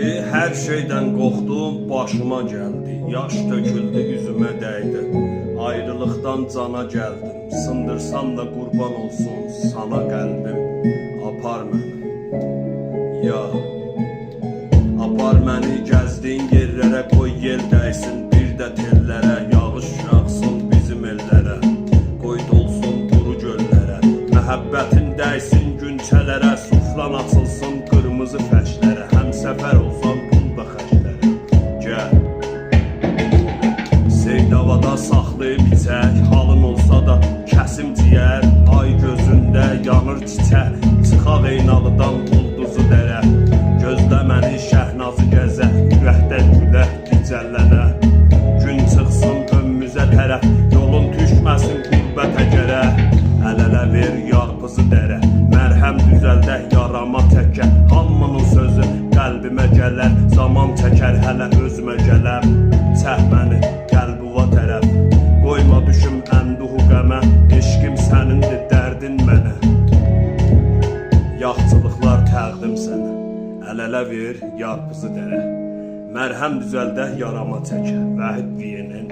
Her şeyden qorxdum, başıma geldi. Yaş töküldü, yüzüme dəydi. Ayrılıqdan cana gəldim. Sındırsam da qurban olsun sana qəlbim. Apar məni. Ya apar məni gəzdiyin yerlərə, qoy yel dəysin bir də tellərə. Yağış yağsın bizim ellərə, qoy dolsun quru göllərə. Məhəbbətin dəysin günçələrə, sufran açılsın qırmızı fəşlərə. Həmsəfər olsan pul da xərclərə. Gəl Seydavada saxlayıb içək, halın olsa da kəsim ciyər. Ay gözündə yanır çiçək, çıxaq Eynalıdan ulduzu dərə. Gözlə məni Şəhnazı gəzə, ürəkdə gülə gicəllənə. Gün çıxsın önümüzə tərəf, yolun düşməsin qürbətə gərə. Əl-ələ ver yarpızı dərə, mərhəm düzəldək yarama təkə. Hamının sözü qəlbimə gələr, zaman çəkər hələ özümə gələm. Çək məni qəlbuva tərəf, qoyma düşüm ənduhu qəmə. Eşqim sənindir, dərdin mənə, yaxçılıqlar təqdim sənə. Əl-ələ ver yarpızı dərə, mərhəm düzəldək yarama təkə. Vahid Viyenin.